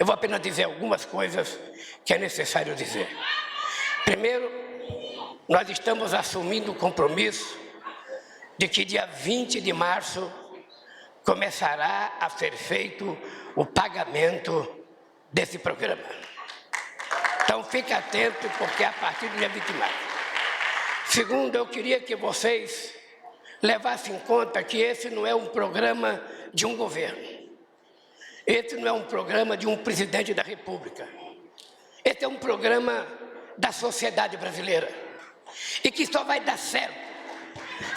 Eu vou apenas dizer algumas coisas que é necessário dizer. Primeiro, nós estamos assumindo o compromisso de que dia 20 de março começará a ser feito o pagamento desse programa. Então, fique atento, porque é a partir do dia 20 de março. Segundo, eu queria que vocês levassem em conta que esse não é um programa de um governo. Esse não é um programa de um presidente da República. Esse é um programa da sociedade brasileira. E que só vai dar certo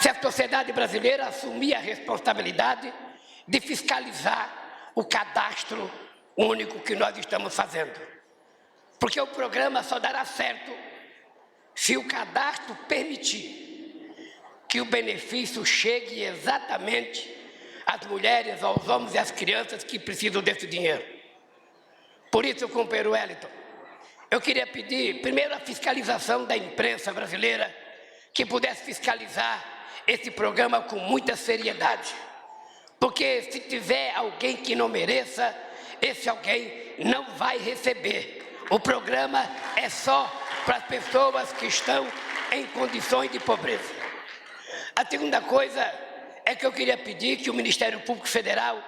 se a sociedade brasileira assumir a responsabilidade de fiscalizar o cadastro único que nós estamos fazendo. Porque o programa só dará certo se o cadastro permitir que o benefício chegue exatamente às mulheres, aos homens e às crianças que precisam desse dinheiro. Por isso, companheiro Wellington, eu queria pedir, primeiro, a fiscalização da imprensa brasileira, que pudesse fiscalizar esse programa com muita seriedade. Porque se tiver alguém que não mereça, esse alguém não vai receber. O programa é só para as pessoas que estão em condições de pobreza. A segunda coisa é que eu queria pedir que o Ministério Público Federal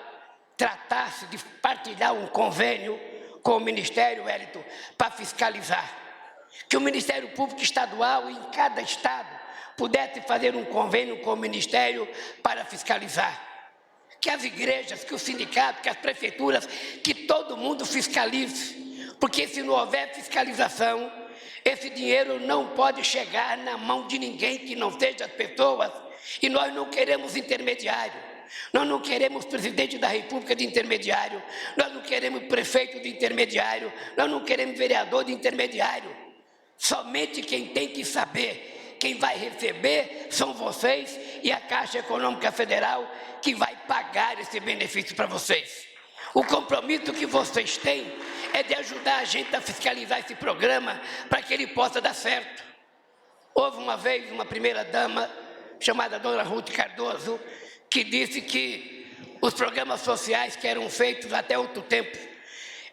tratasse de partilhar um convênio com o Ministério, Wellington, para fiscalizar. Que o Ministério Público Estadual, em cada estado, pudesse fazer um convênio com o Ministério para fiscalizar. Que as igrejas, que os sindicatos, que as prefeituras, que todo mundo fiscalize. Porque se não houver fiscalização, esse dinheiro não pode chegar na mão de ninguém que não seja as pessoas. E nós não queremos intermediário. Nós não queremos presidente da República de intermediário. Nós não queremos prefeito de intermediário. Nós não queremos vereador de intermediário. Somente quem tem que saber, quem vai receber, são vocês e a Caixa Econômica Federal, que vai pagar esse benefício para vocês. O compromisso que vocês têm é de ajudar a gente a fiscalizar esse programa para que ele possa dar certo. Houve uma vez uma primeira-dama, chamada Dona Ruth Cardoso, que disse que os programas sociais que eram feitos até outro tempo,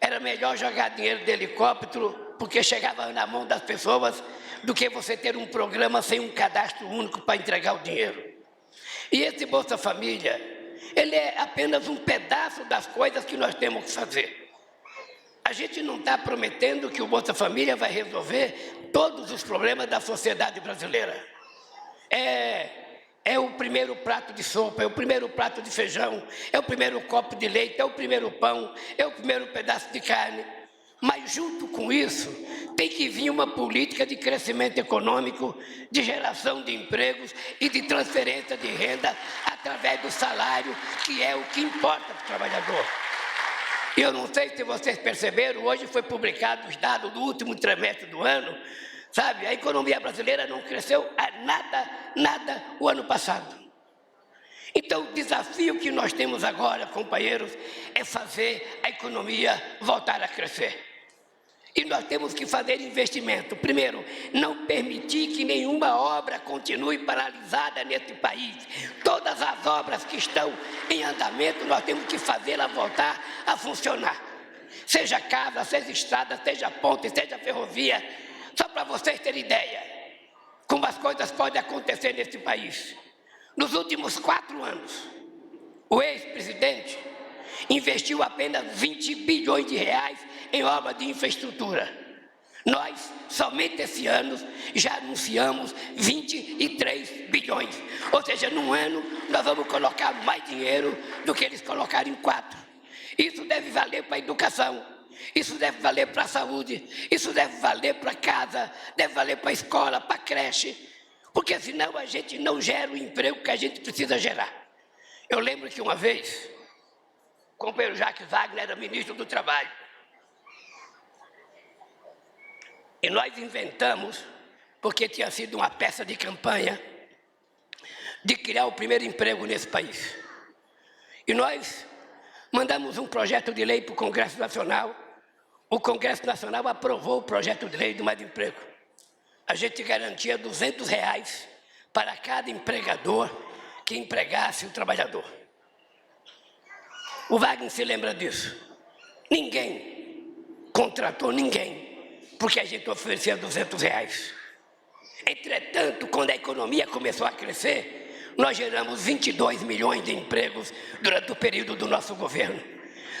era melhor jogar dinheiro de helicóptero, porque chegava na mão das pessoas, do que você ter um programa sem um cadastro único para entregar o dinheiro. E esse Bolsa Família, ele é apenas um pedaço das coisas que nós temos que fazer. A gente não está prometendo que o Bolsa Família vai resolver todos os problemas da sociedade brasileira. É o primeiro prato de sopa, é o primeiro prato de feijão, é o primeiro copo de leite, é o primeiro pão, é o primeiro pedaço de carne. Mas, junto com isso, tem que vir uma política de crescimento econômico, de geração de empregos e de transferência de renda através do salário, que é o que importa para o trabalhador. E eu não sei se vocês perceberam, hoje foi publicado os dados do último trimestre do ano, sabe? A economia brasileira não cresceu nada o ano passado. Então, o desafio que nós temos agora, companheiros, é fazer a economia voltar a crescer. E nós temos que fazer investimento. Primeiro, não permitir que nenhuma obra continue paralisada nesse país. Todas as obras que estão em andamento, nós temos que fazê-las voltar a funcionar. Seja casa, seja estrada, seja ponte, seja ferrovia. Só para vocês terem ideia, como as coisas podem acontecer nesse país. Nos últimos 4 anos, o ex-presidente investiu apenas 20 bilhões de reais em obras de infraestrutura. Nós, somente esse ano, já anunciamos 23 bilhões. Ou seja, num ano, nós vamos colocar mais dinheiro do que eles colocaram em 4. Isso deve valer para a educação, isso deve valer para a saúde, isso deve valer para casa, deve valer para a escola, para a creche, porque senão a gente não gera o emprego que a gente precisa gerar. Eu lembro que uma vez, o companheiro Jacques Wagner era ministro do Trabalho, e nós inventamos, porque tinha sido uma peça de campanha, de criar o primeiro emprego nesse país. E nós mandamos um projeto de lei para o Congresso Nacional. O Congresso Nacional aprovou o projeto de lei do Mais Emprego. A gente garantia R$200 para cada empregador que empregasse o trabalhador. O Wagner se lembra disso. Ninguém contratou ninguém, porque a gente oferecia R$200. Entretanto, quando a economia começou a crescer, nós geramos 22 milhões de empregos durante o período do nosso governo.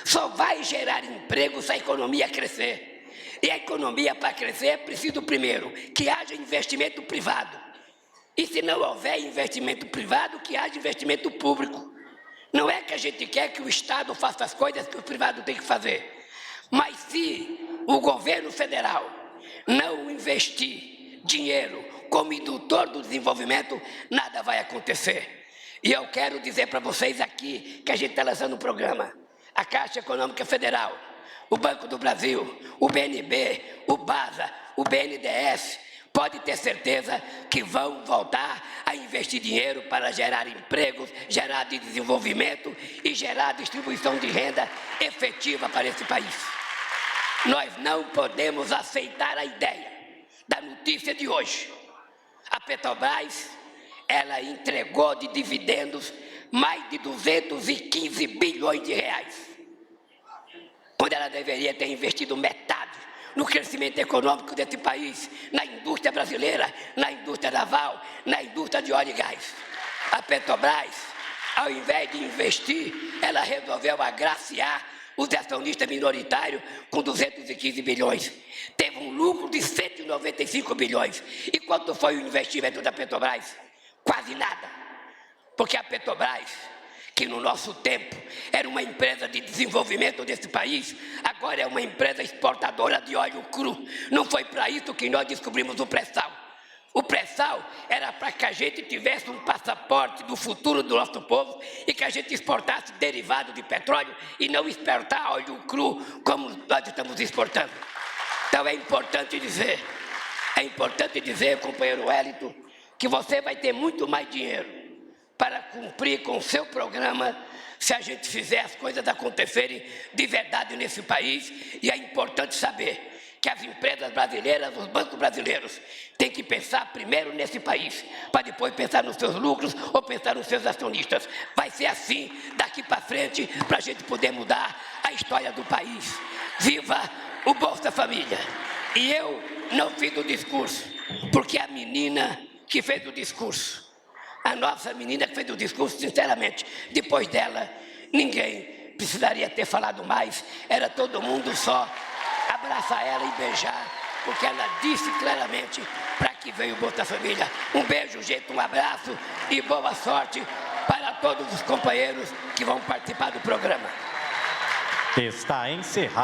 Só vai gerar emprego se a economia crescer. E a economia, para crescer, é preciso, primeiro, que haja investimento privado. E se não houver investimento privado, que haja investimento público. Não é que a gente quer que o Estado faça as coisas que o privado tem que fazer. Mas se o governo federal não investir dinheiro como indutor do desenvolvimento, nada vai acontecer. E eu quero dizer para vocês aqui que a gente está lançando um programa. A Caixa Econômica Federal, o Banco do Brasil, o BNB, o BASA, o BNDES, pode ter certeza que vão voltar a investir dinheiro para gerar empregos, gerar desenvolvimento e gerar distribuição de renda efetiva para esse país. Nós não podemos aceitar a ideia da notícia de hoje. A Petrobras, ela entregou de dividendos mais de 215 bilhões de reais, quando ela deveria ter investido metade no crescimento econômico desse país, na indústria brasileira, na indústria naval, na indústria de óleo e gás. A Petrobras, ao invés de investir, ela resolveu agraciar os acionistas minoritários com 215 bilhões. Teve um lucro de 195 bilhões. E quanto foi o investimento da Petrobras? Quase nada. Porque a Petrobras, que no nosso tempo era uma empresa de desenvolvimento desse país, agora é uma empresa exportadora de óleo cru. Não foi para isso que nós descobrimos o pré-sal. O pré-sal era para que a gente tivesse um passaporte do futuro do nosso povo e que a gente exportasse derivado de petróleo e não exportar óleo cru como nós estamos exportando. Então é importante dizer, companheiro Wellington, que você vai ter muito mais dinheiro para cumprir com o seu programa se a gente fizer as coisas acontecerem de verdade nesse país. E é importante saber que as empresas brasileiras, os bancos brasileiros, têm que pensar primeiro nesse país, para depois pensar nos seus lucros ou pensar nos seus acionistas. Vai ser assim daqui para frente, para a gente poder mudar a história do país. Viva o Bolsa Família! E eu não fiz o discurso, porque a menina que fez o discurso, a nossa menina que fez o discurso, sinceramente, depois dela, ninguém precisaria ter falado mais, era todo mundo só abraçar ela e beijar, porque ela disse claramente para que veio o Bolsa Família. Um beijo, gente, um abraço e boa sorte para todos os companheiros que vão participar do programa. Está encerrado.